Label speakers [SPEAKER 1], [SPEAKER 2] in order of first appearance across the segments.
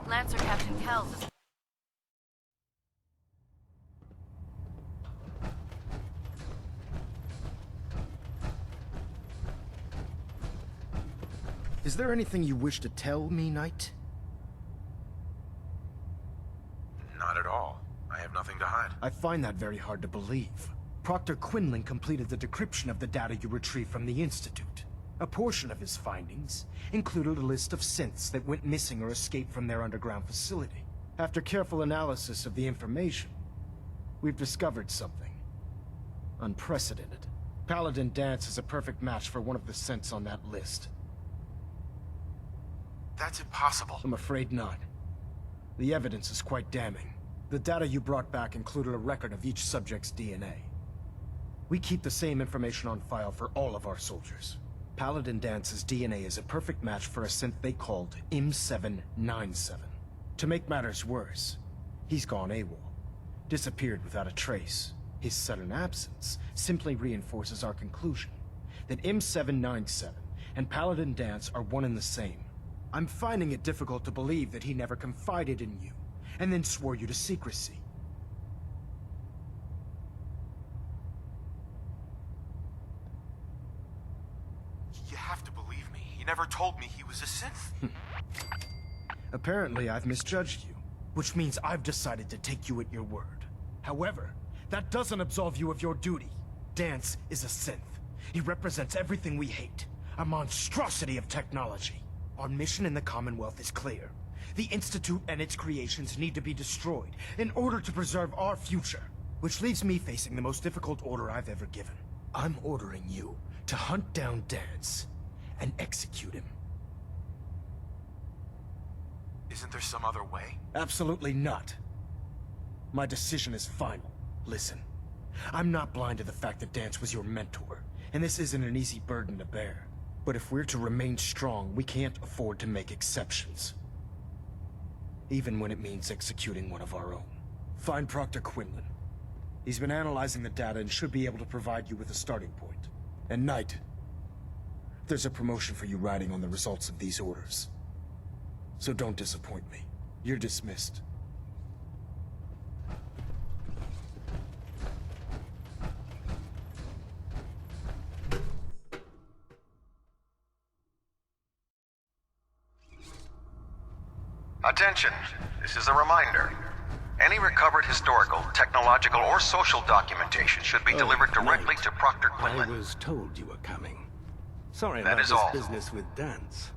[SPEAKER 1] Lancer Captain Kells is...
[SPEAKER 2] Is there anything you wish to tell me, Knight?
[SPEAKER 3] Not at all. I have nothing to hide.
[SPEAKER 2] I find that very hard to believe. Proctor Quinlan completed the decryption of the data you retrieved from the Institute. A portion of his findings included a list of synths that went missing or escaped from their underground facility. After careful analysis of the information, we've discovered something unprecedented. Paladin Danse is a perfect match for one of the synths on that list.
[SPEAKER 3] That's impossible.
[SPEAKER 2] I'm afraid not. The evidence is quite damning. The data you brought back included a record of each subject's DNA. We keep the same information on file for all of our soldiers. Paladin Dance's DNA is a perfect match for a synth they called M797. To make matters worse, he's gone AWOL, disappeared without a trace. His sudden absence simply reinforces our conclusion that M797 and Paladin Danse are one and the same. I'm finding it difficult to believe that he never confided in you, and then swore you to secrecy.
[SPEAKER 3] You have to believe me. He never told me he was a synth.
[SPEAKER 2] Apparently, I've misjudged you, which means I've decided to take you at your word. However, that doesn't absolve you of your duty. Danse is a synth. He represents everything we hate, a monstrosity of technology. Our mission in the Commonwealth is clear. The Institute and its creations need to be destroyed in order to preserve our future. Which leaves me facing the most difficult order I've ever given. I'm ordering you to hunt down Danse and execute him.
[SPEAKER 3] Isn't there some other way?
[SPEAKER 2] Absolutely not. My decision is final. Listen, I'm not blind to the fact that Danse was your mentor, and this isn't an easy burden to bear. But if we're to remain strong, we can't afford to make exceptions. Even when it means executing one of our own. Find Proctor Quinlan. He's been analyzing the data and should be able to provide you with a starting point. And Knight, there's a promotion for you riding on the results of these orders. So don't disappoint me. You're dismissed.
[SPEAKER 4] Attention, this is a reminder. Any recovered historical, technological, or social documentation should be delivered directly to Proctor Quinlan.
[SPEAKER 5] I was told you were coming. Sorry
[SPEAKER 4] That
[SPEAKER 5] about
[SPEAKER 4] is
[SPEAKER 5] this
[SPEAKER 4] all.
[SPEAKER 5] business with Danse.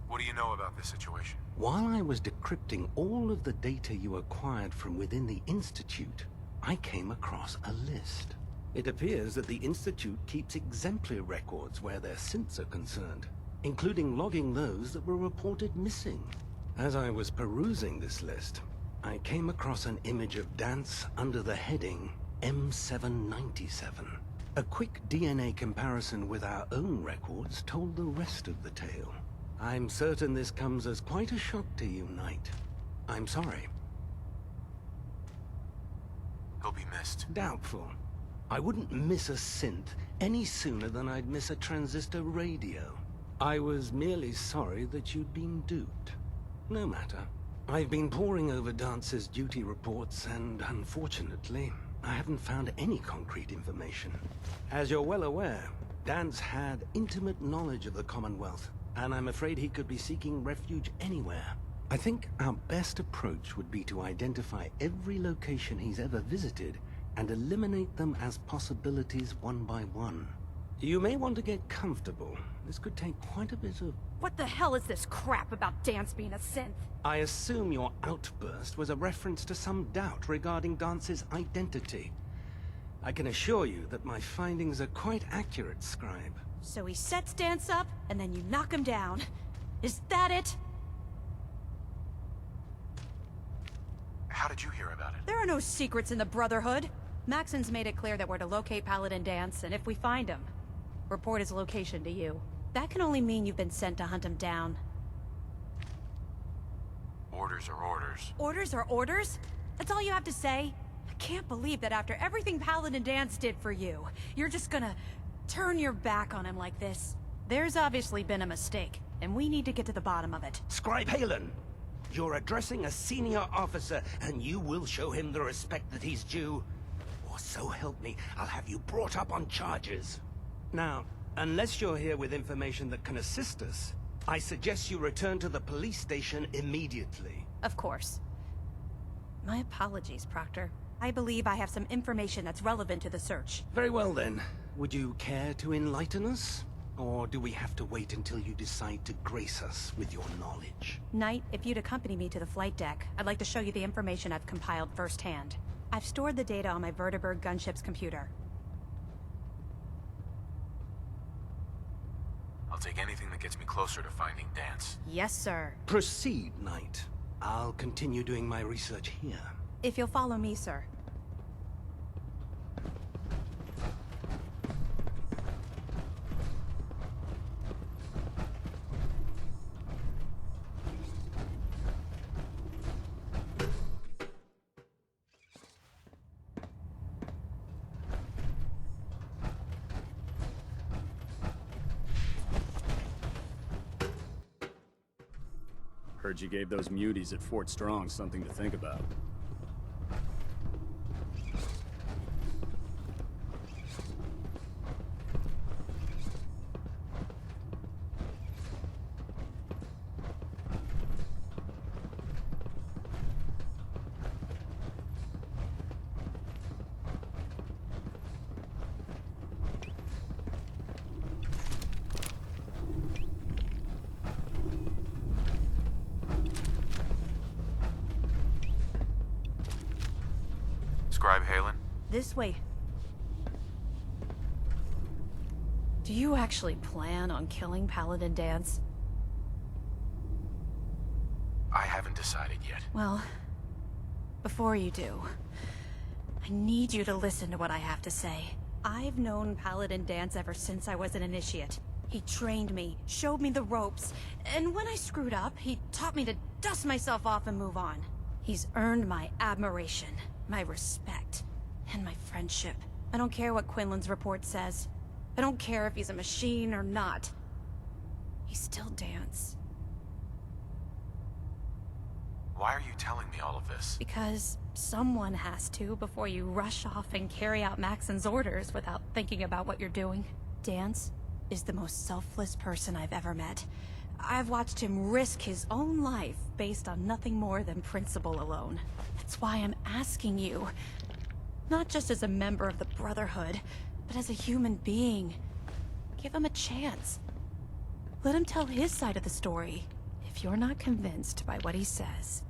[SPEAKER 3] What do you know about this situation?
[SPEAKER 5] While I was decrypting all of the data you acquired from within the Institute, I came across a list. It appears that the Institute keeps exemplary records where their synths are concerned, including logging those that were reported missing. As I was perusing this list, I came across an image of Danse under the heading M797. A quick DNA comparison with our own records told the rest of the tale. I'm certain this comes as quite a shock to you, Knight. I'm sorry.
[SPEAKER 3] He'll be missed.
[SPEAKER 5] Doubtful. I wouldn't miss a synth any sooner than I'd miss a transistor radio. I was merely sorry that you'd been duped. No matter. I've been poring over Dance's duty reports, and unfortunately, I haven't found any concrete information. As you're well aware, Danse had intimate knowledge of the Commonwealth, and I'm afraid he could be seeking refuge anywhere. I think our best approach would be to identify every location he's ever visited and eliminate them as possibilities one by one. You may want to get comfortable. This could take quite a bit of...
[SPEAKER 1] What the hell is this crap about Danse being a synth?
[SPEAKER 5] I assume your outburst was a reference to some doubt regarding Dance's identity. I can assure you that my findings are quite accurate, Scribe.
[SPEAKER 1] So he sets Danse up, and then you knock him down. Is that it?
[SPEAKER 3] How did you hear about it?
[SPEAKER 1] There are no secrets in the Brotherhood. Maxon's made it clear that we're to locate Paladin Danse, and if we find him, report his location to you. That can only mean you've been sent to hunt him down.
[SPEAKER 3] Orders are orders.
[SPEAKER 1] Orders are orders? That's all you have to say? I can't believe that after everything Paladin Danse did for you, you're just gonna turn your back on him like this. There's obviously been a mistake. and we need to get to the bottom of it.
[SPEAKER 5] Scribe Halen, you're addressing a senior officer, and you will show him the respect that he's due. Or so help me, I'll have you brought up on charges. Now, unless you're here with information that can assist us, I suggest you return to the police station immediately.
[SPEAKER 1] Of course. My apologies, Proctor. I believe I have some information that's relevant to the search.
[SPEAKER 5] Very well then. Would you care to enlighten us? Or do we have to wait until you decide to grace us with your knowledge?
[SPEAKER 1] Knight, if you'd accompany me to the flight deck, I'd like to show you the information I've compiled firsthand. I've stored the data on my Vertibird gunship's computer.
[SPEAKER 3] I'll take anything that gets me closer to finding Dance.
[SPEAKER 1] Yes, sir.
[SPEAKER 5] Proceed, Knight. I'll continue doing my research here.
[SPEAKER 1] If you'll follow me, sir.
[SPEAKER 6] Heard you gave those muties at Fort Strong something to think about.
[SPEAKER 3] Scribe Halen?
[SPEAKER 1] This way. Do you actually plan on killing Paladin Dance?
[SPEAKER 3] I haven't decided yet.
[SPEAKER 1] Well, before you do, I need you to listen to what I have to say. I've known Paladin Dance ever since I was an initiate. He trained me, showed me the ropes, and when I screwed up, he taught me to dust myself off and move on. He's earned my admiration, my respect, and my friendship. I don't care what Quinlan's report says. I don't care if he's a machine or not. He's still Dance.
[SPEAKER 3] Why are you telling me all of this?
[SPEAKER 1] Because someone has to before you rush off and carry out Maxon's orders without thinking about what you're doing. Dance is the most selfless person I've ever met. I've watched him risk his own life based on nothing more than principle alone. That's why I'm asking you, not just as a member of the Brotherhood, but as a human being. Give him a chance. Let him tell his side of the story. If you're not convinced by what he says,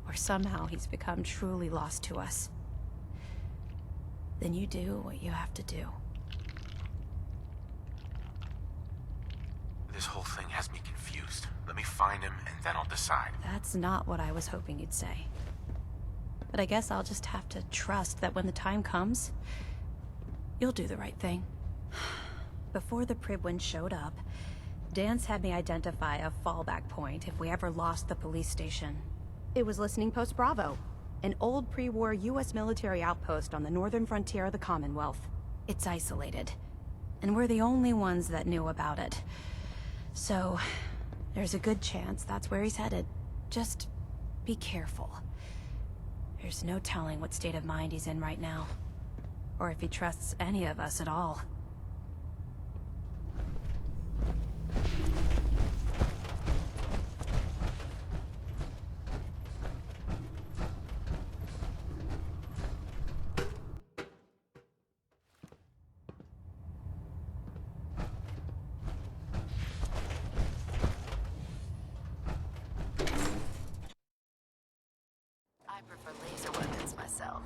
[SPEAKER 1] or somehow he's become truly lost to us, then you do what you have to do.
[SPEAKER 3] This whole thing has me confused. Let me find him, and then I'll decide.
[SPEAKER 1] That's not what I was hoping you'd say. But I guess I'll just have to trust that when the time comes, you'll do the right thing. Before the Pribwin showed up, Dance had me identify a fallback point if we ever lost the police station. It was Listening Post Bravo, an old pre-war US military outpost on the northern frontier of the Commonwealth. It's isolated, and we're the only ones that knew about it. So, there's a good chance that's where he's headed. Just be careful. There's no telling what state of mind he's in right now, or if he trusts any of us at all.
[SPEAKER 7] I prefer laser weapons myself.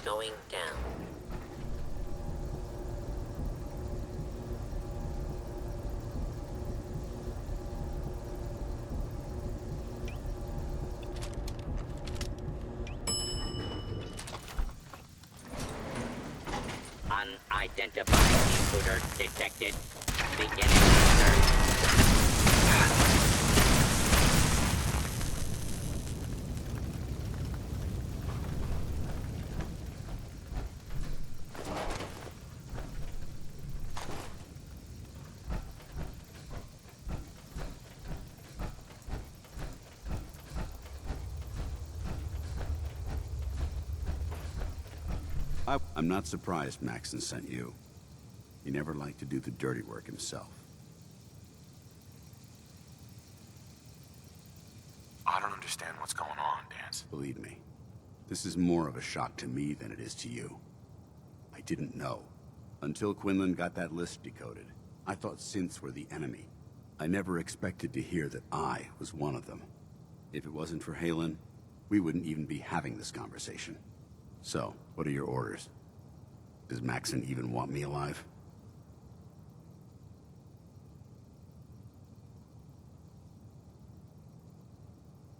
[SPEAKER 7] Going down.
[SPEAKER 8] Identifying intruder detected. Beginning search.
[SPEAKER 9] I'm not surprised Maxon sent you. He never liked to do the dirty work himself.
[SPEAKER 3] I don't understand what's going on, Dance.
[SPEAKER 9] Believe me, this is more of a shock to me than it is to you. I didn't know. Until Quinlan got that list decoded, I thought synths were the enemy. I never expected to hear that I was one of them. If it wasn't for Halen, we wouldn't even be having this conversation. So, what are your orders? Does Maxon even want me alive?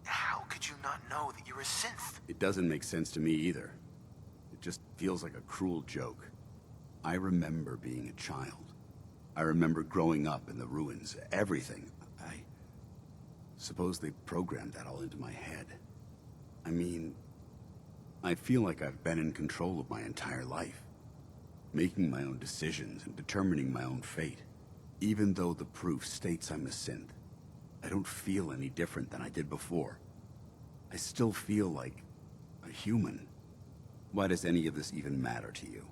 [SPEAKER 3] How could you not know that you're a synth?
[SPEAKER 9] It doesn't make sense to me either. It just feels like a cruel joke. I remember being a child. I remember growing up in the ruins, everything. I suppose they programmed that all into my head. I mean, I feel like I've been in control of my entire life, making my own decisions and determining my own fate. Even though the proof states I'm a synth, I don't feel any different than I did before. I still feel like a human. Why does any of this even matter to you?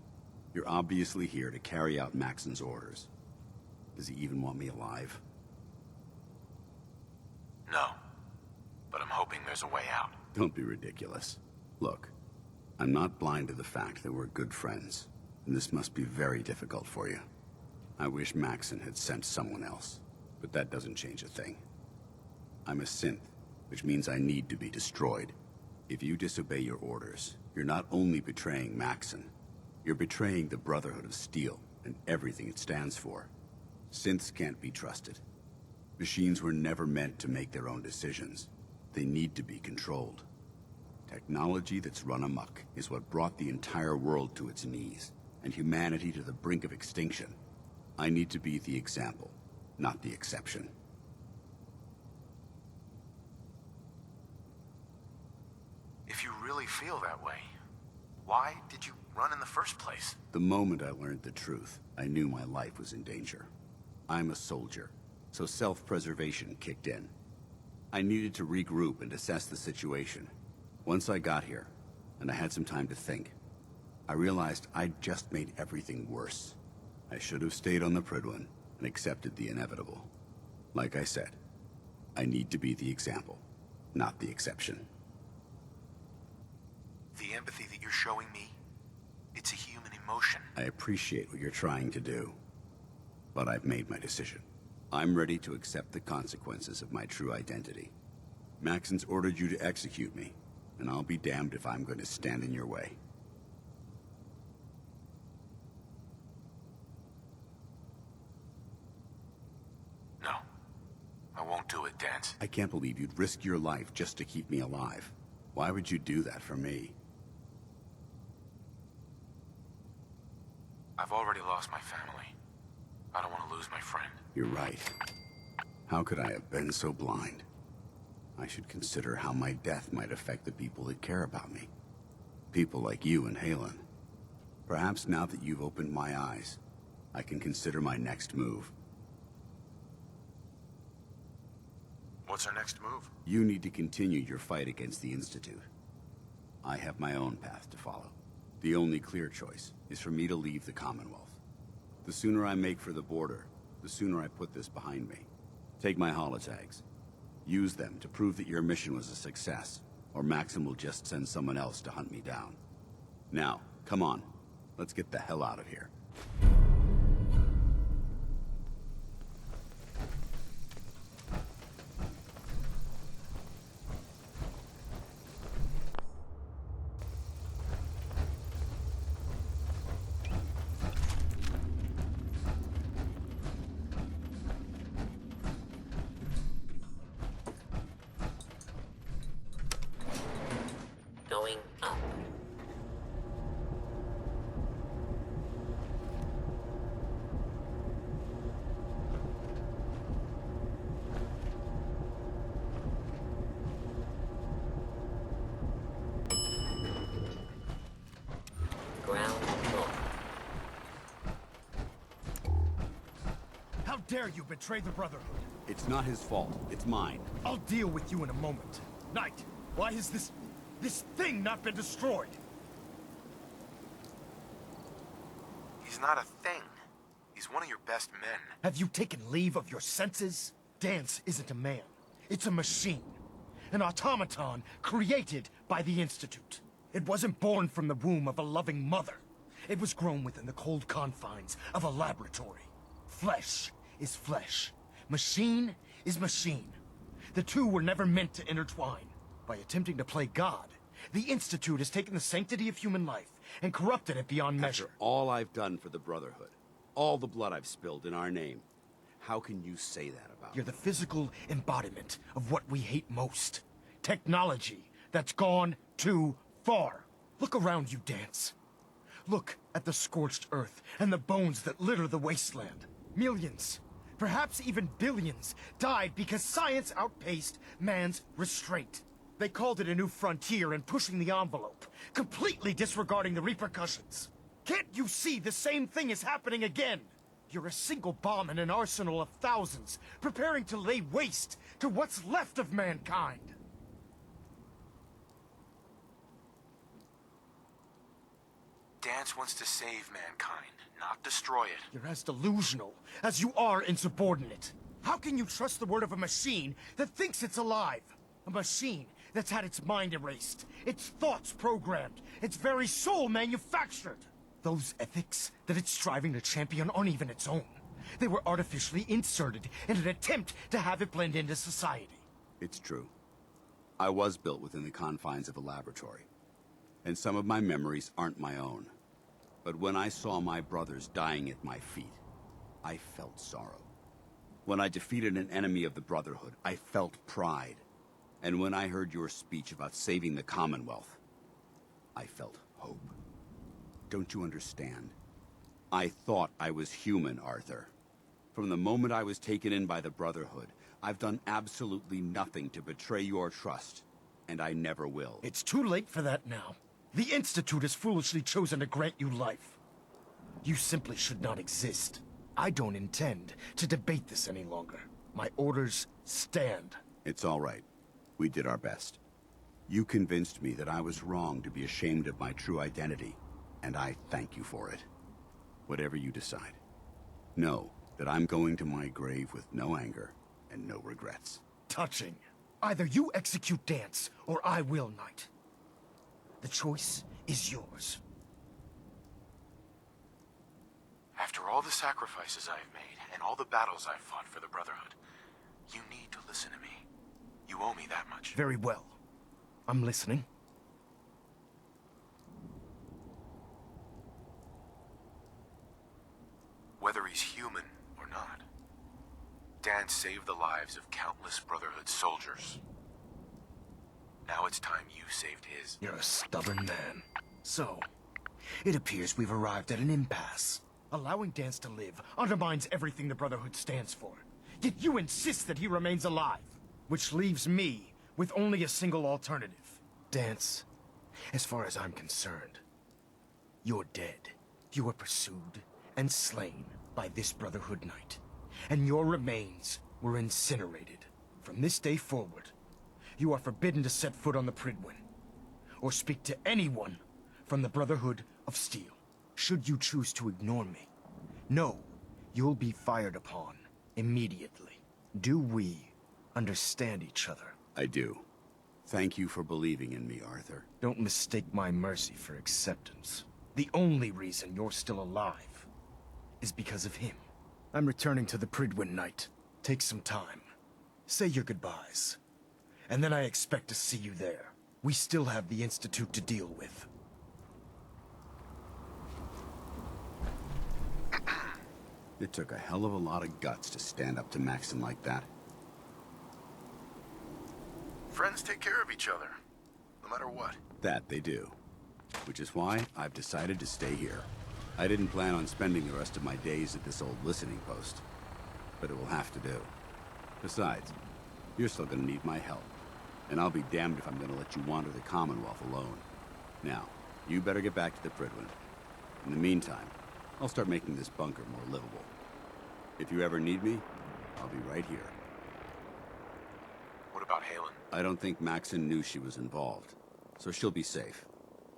[SPEAKER 9] You're obviously here to carry out Maxon's orders. Does he even want me alive?
[SPEAKER 3] No. But I'm hoping there's a way out.
[SPEAKER 9] Don't be ridiculous. Look, I'm not blind to the fact that we're good friends, and this must be very difficult for you. I wish Maxon had sent someone else, but that doesn't change a thing. I'm a synth, which means I need to be destroyed. If you disobey your orders, you're not only betraying Maxon, you're betraying the Brotherhood of Steel and everything it stands for. Synths can't be trusted. Machines were never meant to make their own decisions. They need to be controlled. Technology that's run amok is what brought the entire world to its knees, and humanity to the brink of extinction. I need to be the example, not the exception.
[SPEAKER 3] If you really feel that way, why did you run in the first place?
[SPEAKER 9] The moment I learned the truth, I knew my life was in danger. I'm a soldier, so self-preservation kicked in. I needed to regroup and assess the situation. Once I got here, and I had some time to think, I realized I'd just made everything worse. I should have stayed on the Prydwen and accepted the inevitable. Like I said, I need to be the example, not the exception.
[SPEAKER 3] The empathy that you're showing me, it's a human emotion.
[SPEAKER 9] I appreciate what you're trying to do, but I've made my decision. I'm ready to accept the consequences of my true identity. Maxon's ordered you to execute me, and I'll be damned if I'm going to stand in your way.
[SPEAKER 3] No. I won't do it, Dance.
[SPEAKER 9] I can't believe you'd risk your life just to keep me alive. Why would you do that for me?
[SPEAKER 3] I've already lost my family. I don't want to lose my friend.
[SPEAKER 9] You're right. How could I have been so blind? I should consider how my death might affect the people that care about me. People like you and Halen. Perhaps now that you've opened my eyes, I can consider my next move.
[SPEAKER 3] What's our next move?
[SPEAKER 9] You need to continue your fight against the Institute. I have my own path to follow. The only clear choice is for me to leave the Commonwealth. The sooner I make for the border, the sooner I put this behind me. Take my holotags. Use them to prove that your mission was a success, or Maxim will just send someone else to hunt me down. Now, come on. Let's get the hell out of here.
[SPEAKER 8] Going up.
[SPEAKER 2] dare you betray the Brotherhood?
[SPEAKER 9] It's not his fault. It's mine.
[SPEAKER 2] I'll deal with you in a moment. Knight, why has this thing not been destroyed?
[SPEAKER 3] He's not a thing. He's one of your best men.
[SPEAKER 2] Have you taken leave of your senses? Dance isn't a man. It's a machine. An automaton created by the Institute. It wasn't born from the womb of a loving mother. It was grown within the cold confines of a laboratory. Flesh is flesh. Machine is machine. The two were never meant to intertwine. By attempting to play God, the Institute has taken the sanctity of human life and corrupted it beyond measure.
[SPEAKER 9] After all I've done for the Brotherhood, all the blood I've spilled in our name, how can you say that about
[SPEAKER 2] You're
[SPEAKER 9] me?
[SPEAKER 2] the physical embodiment of what we hate most. Technology that's gone too far. Look around you, Dance. Look at the scorched earth and the bones that litter the wasteland. Millions, perhaps even billions, died because science outpaced man's restraint. They called it a new frontier and pushing the envelope, completely disregarding the repercussions. Can't you see the same thing is happening again? You're a single bomb in an arsenal of thousands, preparing to lay waste to what's left of mankind.
[SPEAKER 3] Dance wants to save mankind, not destroy it.
[SPEAKER 2] You're as delusional as you are insubordinate. How can you trust the word of a machine that thinks it's alive? A machine that's had its mind erased, its thoughts programmed, its very soul manufactured. Those ethics that it's striving to champion aren't even its own. They were artificially inserted in an attempt to have it blend into society.
[SPEAKER 9] It's true. I was built within the confines of a laboratory, and some of my memories aren't my own. But when I saw my brothers dying at my feet, I felt sorrow. When I defeated an enemy of the Brotherhood, I felt pride. And when I heard your speech about saving the Commonwealth, I felt hope. Don't you understand? I thought I was human, Arthur. From the moment I was taken in by the Brotherhood, I've done absolutely nothing to betray your trust, and I never will.
[SPEAKER 2] It's too late for that now. The Institute has foolishly chosen to grant you life. You simply should not exist. I don't intend to debate this any longer. My orders stand.
[SPEAKER 9] It's all right. We did our best. You convinced me that I was wrong to be ashamed of my true identity, and I thank you for it. Whatever you decide, know that I'm going to my grave with no anger and no regrets.
[SPEAKER 2] Touching. Either you execute Dance, or I will, Knight. The choice is yours.
[SPEAKER 3] After all the sacrifices I've made, and all the battles I've fought for the Brotherhood, you need to listen to me. You owe me that much.
[SPEAKER 2] Very well. I'm listening.
[SPEAKER 3] Whether he's human or not, Dan saved the lives of countless Brotherhood soldiers. Now it's time you saved his.
[SPEAKER 2] You're a stubborn man. So, it appears we've arrived at an impasse. Allowing Dance to live undermines everything the Brotherhood stands for. Yet you insist that he remains alive, which leaves me with only a single alternative. Dance, as far as I'm concerned, you're dead. You were pursued and slain by this Brotherhood Knight, and your remains were incinerated. From this day forward, you are forbidden to set foot on the Pridwin, or speak to anyone from the Brotherhood of Steel. Should you choose to ignore me, know you'll be fired upon immediately. Do we understand each other?
[SPEAKER 9] I do. Thank you for believing in me, Arthur.
[SPEAKER 2] Don't mistake my mercy for acceptance. The only reason you're still alive is because of him. I'm returning to the Pridwin Knight. Take some time. Say your goodbyes. And then I expect to see you there. We still have the Institute to deal with.
[SPEAKER 9] It took a hell of a lot of guts to stand up to Maxon like that.
[SPEAKER 3] Friends take care of each other, no matter what.
[SPEAKER 9] That they do. Which is why I've decided to stay here. I didn't plan on spending the rest of my days at this old listening post, but it will have to do. Besides, you're still gonna need my help, and I'll be damned if I'm gonna let you wander the Commonwealth alone. Now, you better get back to the Pridwin. In the meantime, I'll start making this bunker more livable. If you ever need me, I'll be right here.
[SPEAKER 3] What about Halen?
[SPEAKER 9] I don't think Maxon knew she was involved, so she'll be safe.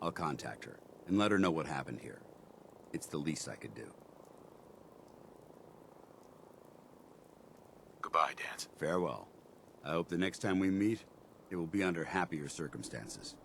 [SPEAKER 9] I'll contact her and let her know what happened here. It's the least I could do.
[SPEAKER 3] Goodbye, Dance.
[SPEAKER 9] Farewell. I hope the next time we meet, it will be under happier circumstances.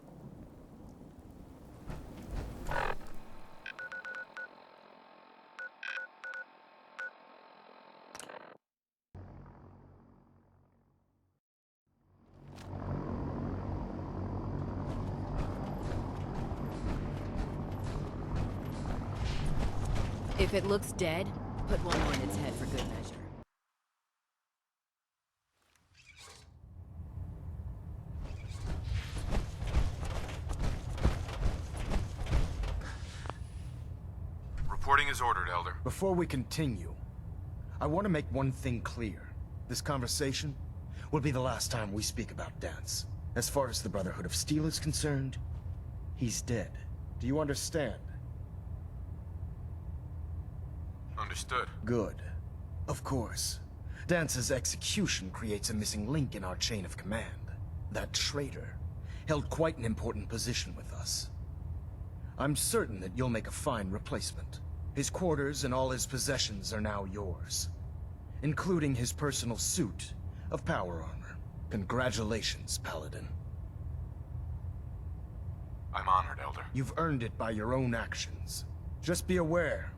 [SPEAKER 10] If it looks dead, put one more in its head for good measure.
[SPEAKER 3] Reporting is ordered, Elder.
[SPEAKER 2] Before we continue, I want to make one thing clear. This conversation will be the last time we speak about Dance. As far as the Brotherhood of Steel is concerned, he's dead. Do you understand?
[SPEAKER 3] Understood.
[SPEAKER 2] Good. Of course. Dance's execution creates a missing link in our chain of command. That traitor held quite an important position with us. I'm certain that you'll make a fine replacement. His quarters and all his possessions are now yours, including his personal suit of power armor. Congratulations, Paladin.
[SPEAKER 3] I'm honored, Elder.
[SPEAKER 2] You've earned it by your own actions. Just be aware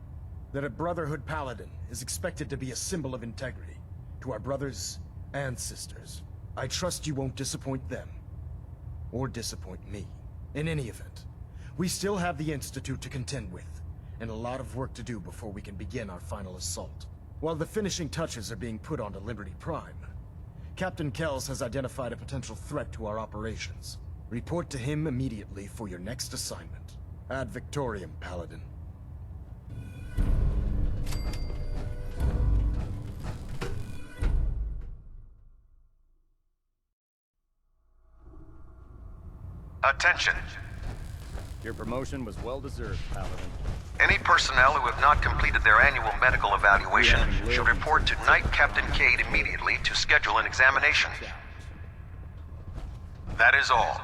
[SPEAKER 2] that a Brotherhood Paladin is expected to be a symbol of integrity to our brothers and sisters. I trust you won't disappoint them, or disappoint me. In any event, we still have the Institute to contend with, and a lot of work to do before we can begin our final assault. While the finishing touches are being put onto Liberty Prime, Captain Kells has identified a potential threat to our operations. Report to him immediately for your next assignment. Ad Victoriam, Paladin.
[SPEAKER 4] Attention.
[SPEAKER 6] Your promotion was well-deserved, Paladin.
[SPEAKER 4] Any personnel who have not completed their annual medical evaluation should report to Knight Captain Cade immediately to schedule an examination. That is all.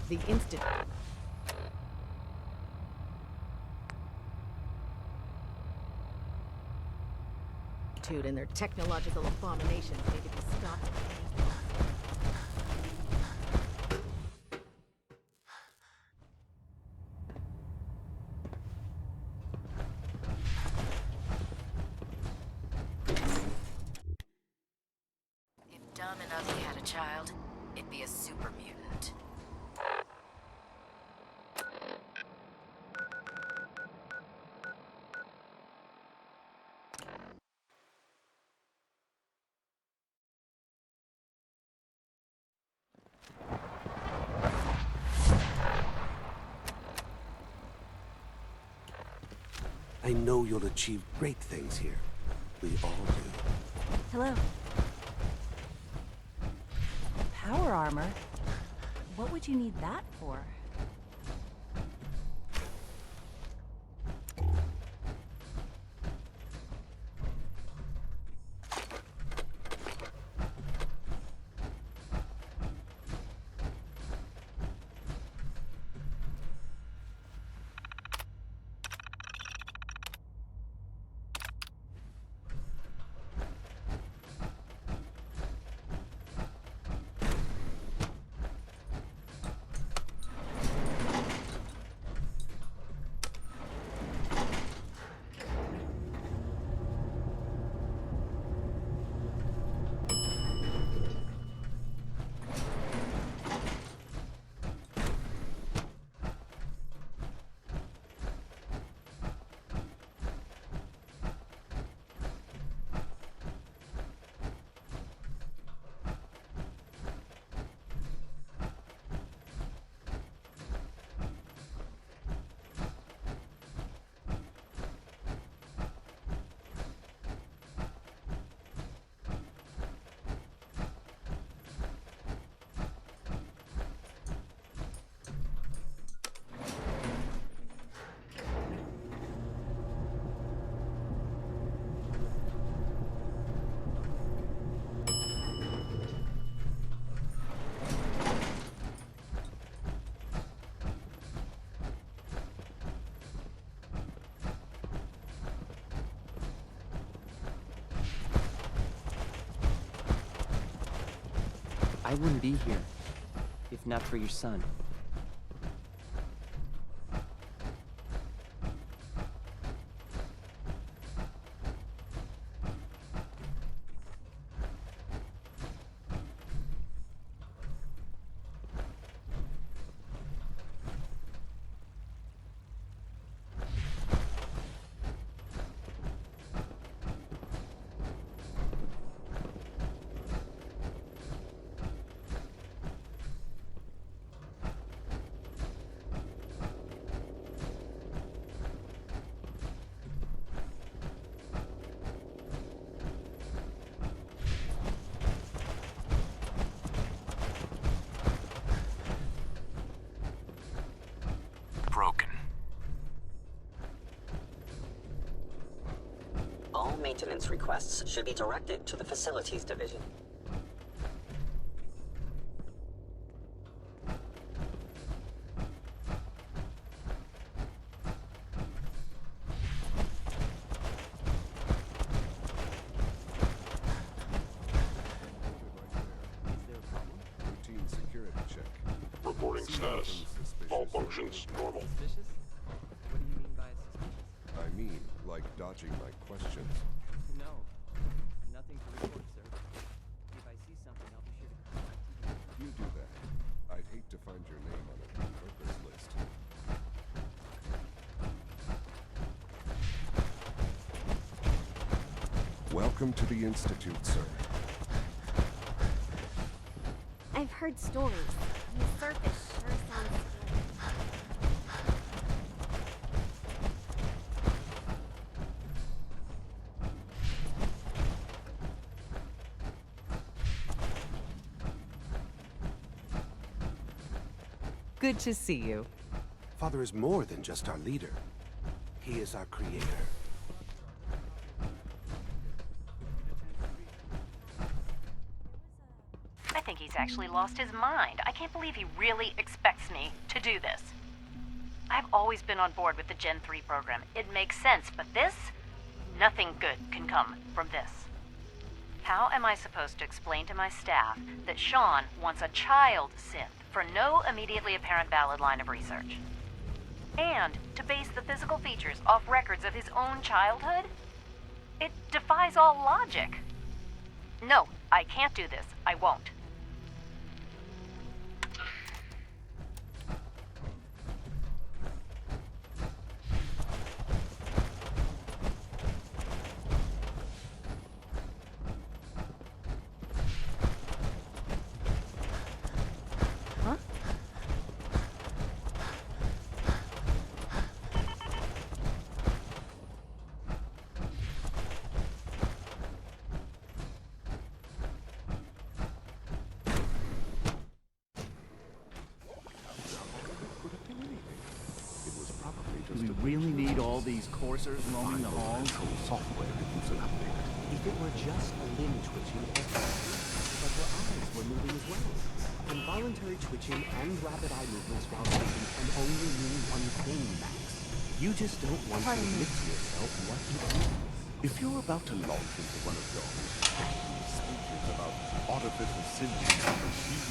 [SPEAKER 10] The instant. Institute and their technological abominations need to be stopped at any cost.
[SPEAKER 7] If Dumb and Ugly had a child, it'd be a super mutant.
[SPEAKER 11] I know you'll achieve great things here. We all do.
[SPEAKER 1] Hello. Power armor? What would you need that for?
[SPEAKER 12] I wouldn't be here if not for your son.
[SPEAKER 3] Broken.
[SPEAKER 13] All maintenance requests should be directed to the Facilities Division.
[SPEAKER 14] Routine security check.
[SPEAKER 15] Reporting status. All functions normal.
[SPEAKER 12] Suspicious? What do you mean by suspicious?
[SPEAKER 14] I mean, like dodging my questions.
[SPEAKER 12] No. Nothing to report, sir. If I see something, I'll be sure to come back to you.
[SPEAKER 14] You do that. I'd hate to find your name on a repurpose list. Welcome to the Institute, sir.
[SPEAKER 16] I've heard stories. The surface sure sounds scary.
[SPEAKER 17] Good to see you.
[SPEAKER 11] Father is more than just our leader. He is our creator.
[SPEAKER 18] I think he's actually lost his mind. I can't believe he really expects me to do this. I've always been on board with the Gen 3 program. It makes sense, but this? Nothing good can come from this. How am I supposed to explain to my staff that Sean wants a child synth for no immediately apparent valid line of research? And to base the physical features off records of his own childhood? It defies all logic. No, I can't do this. I won't.
[SPEAKER 17] Do we really need all these coursers roaming the halls?
[SPEAKER 11] Software keeps it updated.
[SPEAKER 17] If it were just a limb twitching, but her eyes were moving as well. Involuntary twitching and rapid eye movements while sleeping can only mean one thing, Max. You just don't want to admit to yourself what you do.
[SPEAKER 11] If you're about to launch into one of your speeches about artificial sentience and